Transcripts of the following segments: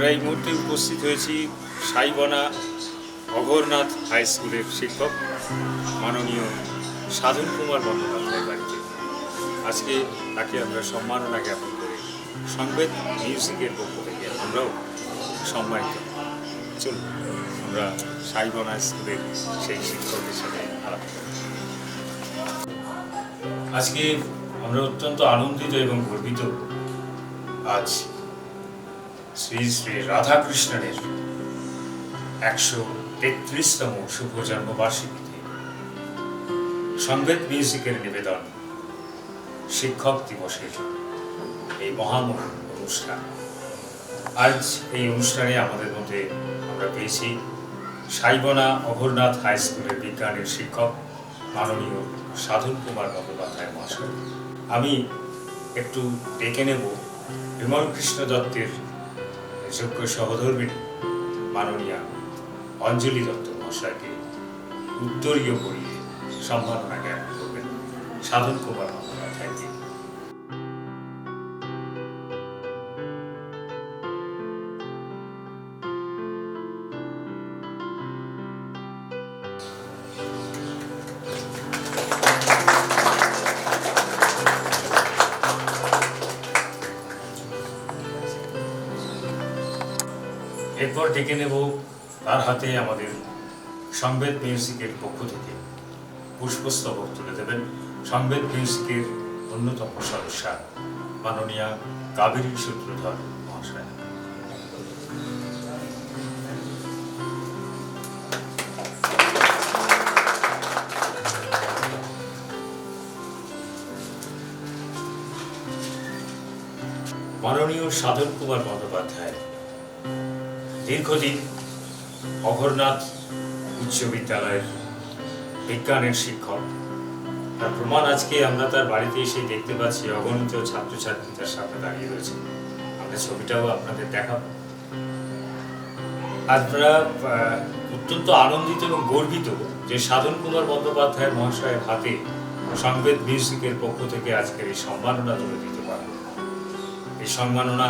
আমরা এই মুহূর্তে উপস্থিত হয়েছি সাইবনা অঘরনাথ হাই স্কুলের শিক্ষক মাননীয় সাধন কুমার বন্দ্যোপাধ্যায়ের বাড়িতে। আজকে তাকে আমরা সম্মাননা জ্ঞাপন করে সংবেদ মিউজিকের পক্ষ থেকে আমরাও সম্মানিত। চলুন আমরা সাইবনা স্কুলের সেই শিক্ষকের সাথে আলাপ করি। আজকে আমরা অত্যন্ত আনন্দিত এবং গর্বিত। আজ শ্রী শ্রী রাধাকৃষ্ণনের 133তম শুভ জন্মবার্ষিকীতে সংবেদ মিউজিকের নিবেদন শিক্ষক দিবসের এই মহামহিম অনুষ্ঠান। আজ এই অনুষ্ঠানে আমাদের মধ্যে আমরা পেয়েছি সাইবনা অঘরনাথ হাই স্কুলের বিজ্ঞানের শিক্ষক মাননীয় সাধন কুমার বন্দ্যোপাধ্যায় মহাশয়। আমি একটু ডেকে নেব বিমল কৃষ্ণ দত্তের যোগ্য সহধর্মিণী মাননীয়া অঞ্জলি দত্ত মহাশয়কে উত্তরীয় পড়িয়ে সম্মাননা জ্ঞাপন করবেন সাধন কুমার বন্দ্যোপাধ্যায়কে। এরপর ডেকে নেব তার হাতে আমাদের সংবেদ মিউজিকের পক্ষ থেকে পুষ্পস্তবক তুলে দেবেন সংবেদ মিউজিকের অন্যতম সদস্যা মাননীয়া কাবেরী সূত্রধর মহাশয়। মাননীয় সাধন কুমার বন্দ্যোপাধ্যায় দীর্ঘদিন অঘরনাথ উচ্চ বিদ্যালয়ের বিজ্ঞানের শিক্ষক। তার প্রমাণ আজকে আমরা তার বাড়িতে এসে দেখতে পাচ্ছি। অগণিত ছাত্রছাত্রী তার সামনে দাঁড়িয়ে রয়েছে। আমরা ছবিটাও আপনাদের দেখাবো। আমরা অত্যন্ত আনন্দিত এবং গর্বিত যে সাধন কুমার বন্দ্যোপাধ্যায় মহাশয়ের হাতে সংবেদ মিউজিকের পক্ষ থেকে আজকের এই সম্মাননা তুলে দিতে পারব। এই সম্মাননা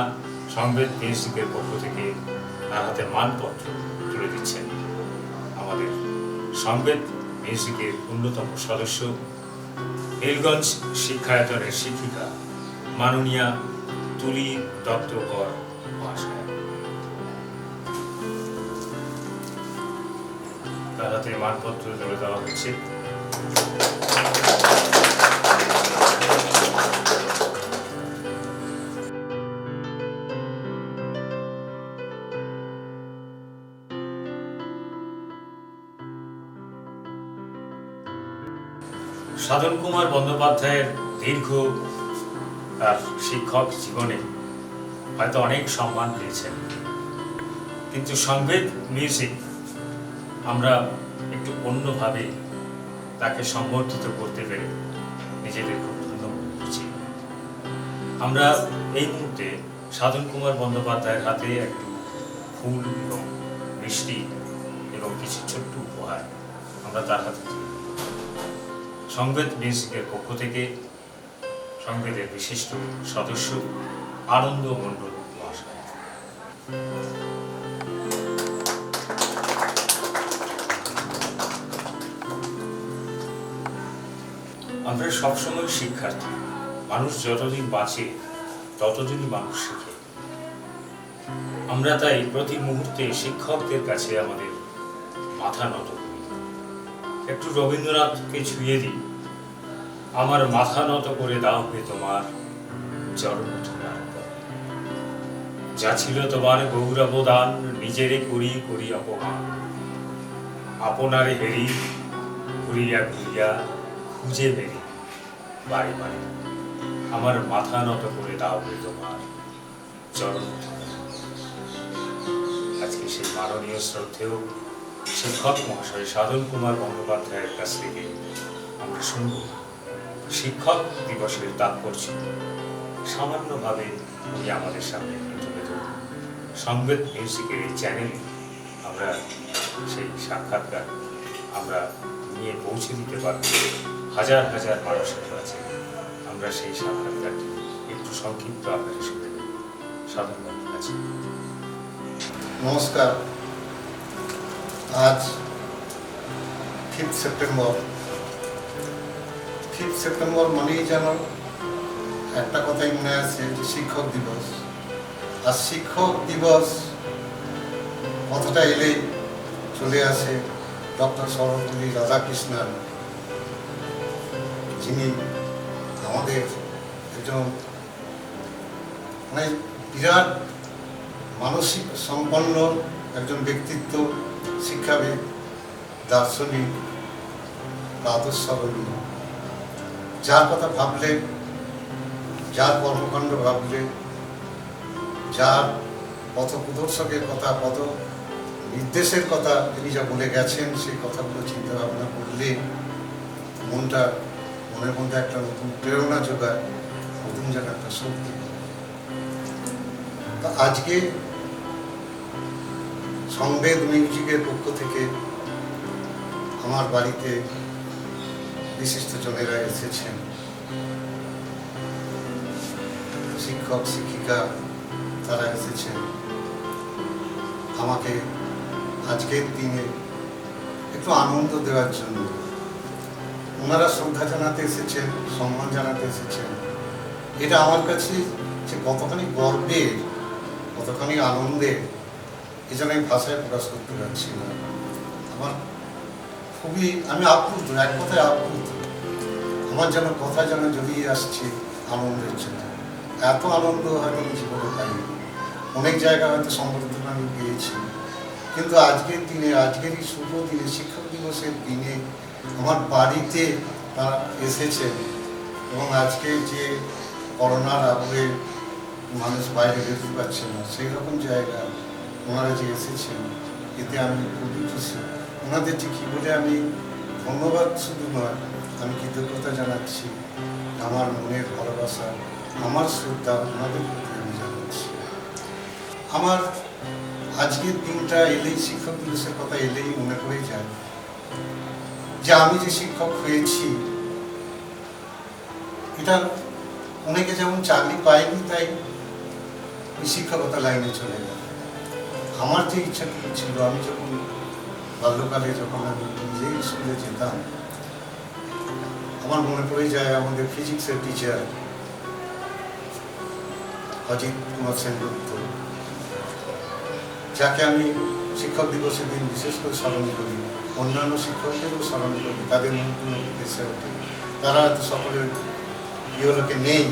সংবেদ মিউজিকের পক্ষ থেকে তার হাতে মানপত্র তুলে দিচ্ছেন আমাদের সংবেদ মিউজিকের অন্যতম সদস্য নীলগঞ্জ শিক্ষায়তনের শিক্ষিকা মাননীয়া তুলি দত্তকর মহাশয়। তার হাতে মানপত্র তুলে দেওয়া হচ্ছে। সাধন কুমার বন্দ্যোপাধ্যায়ের দীর্ঘ তার শিক্ষক জীবনে হয়তো অনেক সম্মান পেয়েছেন, কিন্তু সংবেদ মিউজিক আমরা একটু অন্যভাবে তাকে সম্বর্ধিত করতে পেরে নিজেদের খুব ধন্য মনে করছি। আমরা এই মুহূর্তে সাধন কুমার বন্দ্যোপাধ্যায়ের হাতে একটু ফুল এবং মিষ্টি এবং কিছু ছোট্ট উপহার আমরা তার হাতে সংবেদ মিউজিকের পক্ষ থেকে সংবেদের বিশিষ্ট সদস্য আনন্দ মণ্ডল মহাশয়। আমরা সবসময় শিক্ষার্থী। মানুষ যতদিন বাঁচে ততদিনই মানুষ শিখে। আমরা তাই প্রতি মুহূর্তে শিক্ষকদের কাছে আমাদের মাথা নত করি। একটু রবীন্দ্রনাথকে ছুঁয়ে দিই। আমার মাথা নত করে দাও হে তোমার চরণ ধরার পর। যা ছিল তোমার গৌরব দান, নিজেরে করি করি অপমান। আপনারে হেরি ঘুরিয়া ঘুরিয়া খুঁজে বেরি বাড়ি বাড়ি। আমার মাথা নত করে দাও হে তোমার চরণ ধরার। আজকে সেই মাননীয় শ্রদ্ধেয় শিক্ষক মহাশয় সাধন কুমার বন্দ্যোপাধ্যায়ের কাছ থেকে আমরা শুনব শিক্ষক দিবসের তাৎপর্য। সামান্যভাবে উনি আমাদের সামনে তুলে ধরুন। সংবেদ মিউজিকের এই চ্যানেলে আমরা সেই সাক্ষাৎকার আমরা নিয়ে পৌঁছে দিতে পারব হাজার হাজার মানুষের কাছে। আমরা সেই সাক্ষাৎকারটি একটু সংক্ষিপ্ত আকারে শুনে সাধন বাবুর কাছে। নমস্কার। আজ 5 সেপ্টেম্বর। 5 সেপ্টেম্বর মানেই যেন একটা কথাই মনে আছে, যে শিক্ষক দিবস। আর শিক্ষক দিবস কথাটা এলেই চলে আসে ডক্টর সর্বপল্লী রাধাকৃষ্ণন, যিনি আমাদের একজন মানে বিরাট মানসিক সম্পন্ন একজন ব্যক্তিত্ব, শিক্ষাবিদ, দার্শনিক, আদর্শবাদী, যার কথা ভাবলে, যার কর্মকাণ্ড ভাবলে, যার পথ প্রদর্শকের কথা, পথ নির্দেশের কথা তিনি যা বলে গেছেন, সেই কথাগুলো চিন্তা ভাবনা করলে মনের মধ্যে একটা নতুন প্রেরণা যোগায়, নতুন যেন একটা শক্তি। তা আজকে সংবেদ মিউজিকের পক্ষ থেকে আমার বাড়িতে বিশিষ্ট জনেরা এসেছেন, শিক্ষক শিক্ষিকা তারা এসেছেন আমাকে আজকের দিনে একটু আনন্দ দেওয়ার জন্য। ওনারা শ্রদ্ধা জানাতে এসেছেন, সম্মান জানাতে এসেছেন। এটা আমার কাছে যে কতখানি গর্বের, কতখানি আনন্দের, এই জন্য আমি ভাষায় প্রকাশ করতে পারছি না। আমি আপ্লুত, এক কথায় আপ্লুত। আমার যেন কথা যেন জড়িয়ে আসছে আনন্দের জন্য। এত আনন্দ হয়তো আমি জীবনে পাইনি। অনেক জায়গায় হয়তো সম্বর্ধনা আমি পেয়েছি, কিন্তু আজকের দিনে, আজকের এই শুভ দিনে, শিক্ষক দিবসের দিনে আমার বাড়িতে তারা এসেছেন। এবং আজকে যে করোনার আবহে মানুষ বাইরে বেরোতে পারছে না, সেই রকম জায়গা ওনারা যে এসেছেন, এতে আমি খুবই খুশি। ওনাদের যে কী বলে আমি ধন্যবাদ শুধু নয়, আমি কৃতজ্ঞতা জানাচ্ছি, আমার মনের ভালোবাসা, আমার শ্রদ্ধা ওনাদের প্রতি আমি জানাচ্ছি। আমার আজকের দিনটা এলেই, শিক্ষক দিবসের কথা এলেই মনে পড়ে যায় যে আমি যে শিক্ষক হয়েছি, এটা অনেকে যেমন চাকরি পায়নি তাই ওই শিক্ষকতা লাইনে চলে গেল। আমার যে ইচ্ছা ছিল, আমি যখন বাল্যকালে যখন আমি নিজেই স্কুলে যেতাম, আমার মনে পড়ে যায় আমাদের ফিজিক্সের টিচার অজিত কুমার সেনগুপ্ত, যাকে আমি শিক্ষক দিবসের দিন বিশেষ করে স্মরণ করি, অন্যান্য শিক্ষকদেরও স্মরণ করি। তাদের মুখগুলো দেশে ওঠে, তারা হয়তো সকলের ইহলোকে নেই,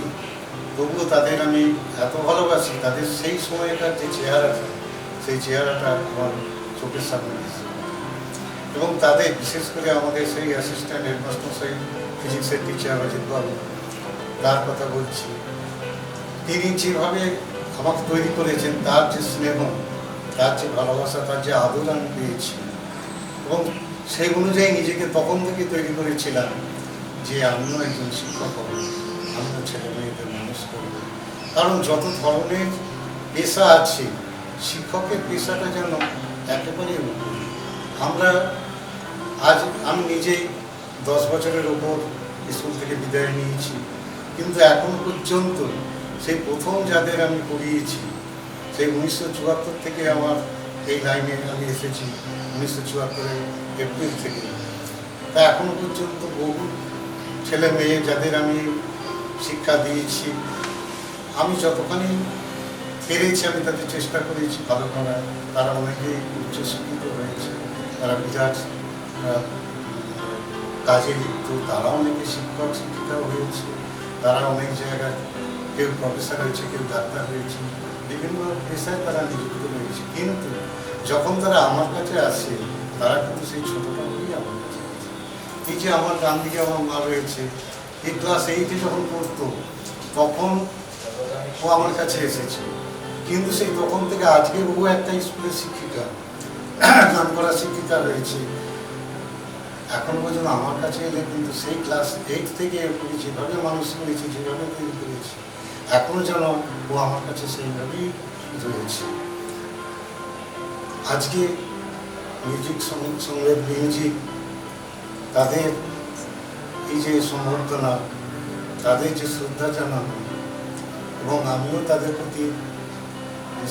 তবুও তাদের আমি এত ভালোবাসি। তাদের সেই সময়কার যে চেহারাটা, সেই চেহারাটা আমার চোখের সামনে এসেছে। এবং তাদের বিশেষ করে আমাদের সেই অ্যাসিস্ট্যান্ট হেডমাস্টার, সেই ফিজিক্সের টিচার অজিত বাবু, তার কথা বলছি। তিনি যেভাবে আমাকে তৈরি করেছেন, তার যে স্নেহ, তার যে ভালোবাসা, তার যে আদর আমি পেয়েছি, এবং সেই অনুযায়ী নিজেকে তখন থেকে তৈরি করেছিলাম যে আমিও একজন শিক্ষক হব, আমিও ছেলে মেয়েদের মানুষ করব। কারণ যত ধরনের পেশা আছে, শিক্ষকের পেশাটা যেন একেবারে উপরে। আমি নিজেই 10 বছরের ওপর স্কুল থেকে বিদায় নিয়েছি, কিন্তু এখন পর্যন্ত সেই প্রথম যাদের আমি পড়িয়েছি, সেই 1974 থেকে আমার এই লাইনে আমি এসেছি, 1974 এপ্রিল থেকে। তা এখনো পর্যন্ত বহু ছেলে মেয়ে যাদের আমি শিক্ষা দিয়েছি, আমি যতখানি পেরেছি আমি তাদের চেষ্টা করেছি ভালো করার। তারা অনেকেই উচ্চশিক্ষিত হয়েছে, তারা বিরাট কাজে লিপ্ত, তারা অনেকে শিক্ষক শিক্ষিকাও হয়েছে, তারা অনেক জায়গায় কেউ প্রফেসর হয়েছে, কেউ ডাক্তার হয়েছে, বিভিন্ন পেশায় তারা নিযুক্ত হয়েছে। কিন্তু যখন তারা আমার কাছে আসে, তারা কিন্তু সেই ছোটটা হয়েই আমার কাছে আসে। এই যে আমার ডান দিকে আমার মা রয়েছে, এই ক্লাস 8-এ যখন পড়তো, তখন ও আমার কাছে এসেছে। কিন্তু সেই তখন থেকে আজকে ও একটা স্কুলের শিক্ষিকা, গান করার শিক্ষিকা রয়েছে। এখন পর্যন্ত আমার কাছে এলে কিন্তু সেই ক্লাস 8 থেকে যেভাবে মানুষ করেছি, যেভাবে তৈরি করেছি, এখনো যেন ও আমার কাছে সেইভাবেই রয়েছে। আজকে সংবেদ মিউজিক, তাদের এই যে সম্বর্ধনা, তাদের যে শ্রদ্ধা জানানো, এবং আমিও তাদের প্রতি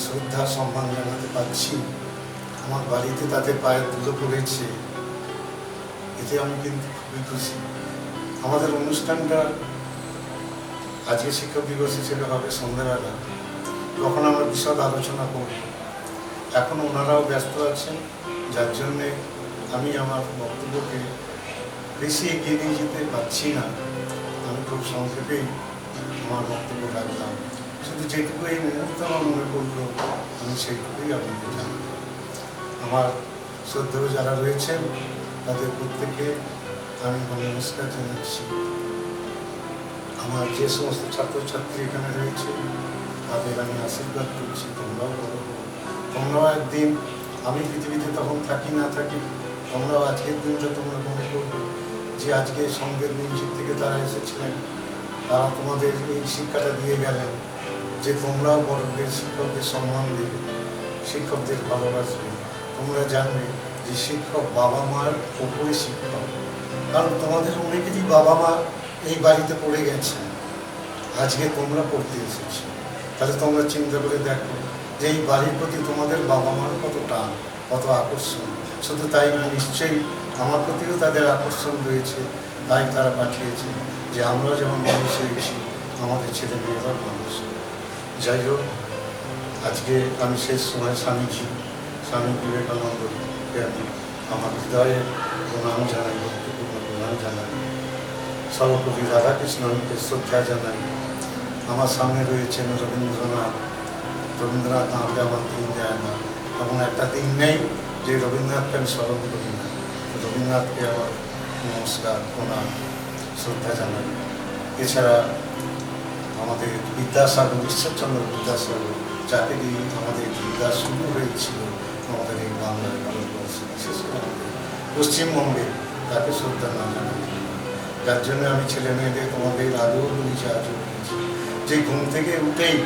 শ্রদ্ধা সম্মান জানাতে পারছি, আমার বাড়িতে তাদের পায়ের ধুলো পড়েছে, এতে আমি কিন্তু খুবই খুশি। আমাদের অনুষ্ঠানটা আজকে শিক্ষক দিবস হিসেবে হবে সন্ধ্যাবেলা, তখন আমরা বিশদ আলোচনা করব। এখন ওনারাও ব্যস্ত আছেন, যার জন্যে আমি আমার বক্তব্যকে বেশি এগিয়ে নিয়ে যেতে পারছি না। আমি খুব সংক্ষেপেই আমার বক্তব্য রাখলাম। শুধু যেটুকু এই মুহূর্তে আমার মনে পড়লো আমি সেইটুকুই আপনাকে জানাব। আমার শ্রদ্ধেয় যারা রয়েছেন তাদের প্রত্যেকে আমি নমস্কার জানাচ্ছি। আমার যে সমস্ত ছাত্রছাত্রী এখানে রয়েছে তাদের আমি আশীর্বাদ করছি, তোমরাও বড় হও। তোমরাও একদিন, আমি পৃথিবীতে তখন থাকি না থাকি, তোমরাও আজকের দিনটা তোমরা মনে করবে যে আজকে সঙ্গের মিউজিক থেকে তারা এসেছিলেন, তারা তোমাদের এই শিক্ষাটা দিয়ে গেলেন যে তোমরাও বড়দের শিক্ষকদের সম্মান দেবে, শিক্ষকদের ভালোবাসবে। তোমরা জানবে যে শিক্ষক বাবা মার ওপরে শিক্ষক, কারণ তোমাদের অনেকেরই বাবা মা এই বাড়িতে পড়ে গেছে, আজকে তোমরা পড়তে এসেছো। তাহলে তোমরা চিন্তা করে দেখো যে এই বাড়ির প্রতি তোমাদের বাবা মার কত টান, কত আকর্ষণ। শুধু তাই না, নিশ্চয়ই আমার প্রতিও তাদের আকর্ষণ রয়েছে, তাই তারা পাঠিয়েছে যে আমরা যেমন মানুষ হয়েছি আমাদের ছেলে মেয়েরা মানুষ। যাই হোক, আজকে আমি শেষ সময় স্বামী বিবেকানন্দকে আমি আমার হৃদয়ে প্রণাম জানাই, ভক্তিপূর্ণ প্রণাম জানাই। সর্বকবি রাধাকৃষ্ণকে শ্রদ্ধা জানাই। আমার সামনে রয়েছেন রবীন্দ্রনাথ আমাকে আমার দিন দেয় না, এমন একটা দিন নেই যে রবীন্দ্রনাথকে আমি স্মরণ করি না। রবীন্দ্রনাথকে আমার নমস্কার, প্রণাম, শ্রদ্ধা জানাই। এছাড়া আমাদের বিদ্যাসাগর, ঈশ্বরচন্দ্র বিদ্যাসাগর, যাকে দিয়ে আমাদের বিদ্যা শুরু হয়েছিল আমাদের এই বাংলার ভারতবর্ষে, বিশেষ করে আমাদের পশ্চিমবঙ্গে, তাকে শ্রদ্ধা না জানাই। যার জন্য আমি ছেলে মেয়েদের তোমাদের আগেও বলেছি, আজও বলেছি যে ঘুম থেকে উঠেই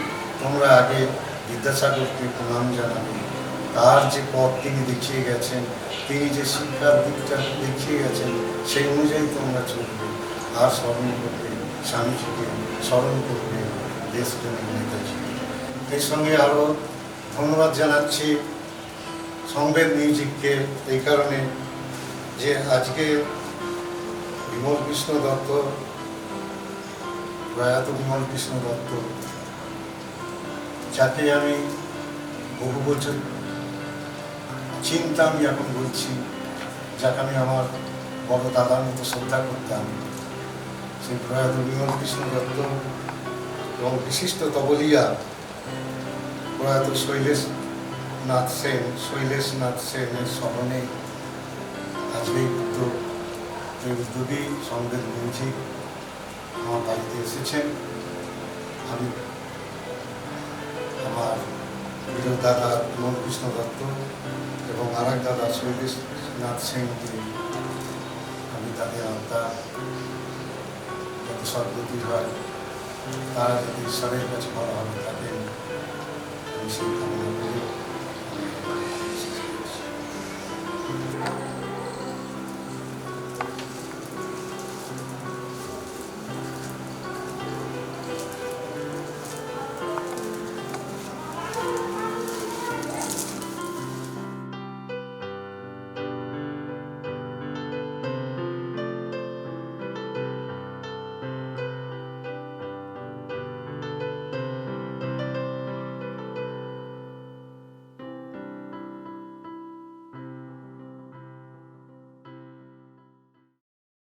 তোমরা আগে বিদ্যাসাগরকে প্রণাম জানাবে। তার যে পথ তিনি দেখিয়ে গেছেন, তিনি যে শিক্ষার দিকটা দেখিয়ে গেছেন, সেই অনুযায়ী তোমরা চলবে আর স্মরণ করবে স্বামীজিকে, স্মরণ করবে দেশপ্রেমিক নেতাজি। এর সঙ্গে আরও ধন্যবাদ জানাচ্ছি সংবেদ মিউজিককে এই কারণে যে আজকে বিমল কৃষ্ণ দত্ত, প্রয়াত বিমল কৃষ্ণ দত্ত, যাকে আমি বহু বছর চিনতাম, এখন বলছি, যাকে আমি আমার বড় দাদার মতো শ্রদ্ধা করতাম, সেই প্রয়াত বিমল কৃষ্ণ দত্ত এবং বিশিষ্ট তবলিয়া প্রয়াত শৈলেশনাথ সেনের স্মরণে আজকে এই উদ্যোগী সংবেদ মিউজিক আমার বাড়িতে এসেছেন। আমি আমার প্রিয় দাদা বিমল কৃষ্ণ দত্ত এবং আর এক দাদা শৈলেশনাথ সেনকে আমি তাদের আত্মা যাতে সদ্গতি হয়, তারা যাতে ঈশ্বরের কাছে ভালোভাবে থাকেন, আমি সেই কামনা করি।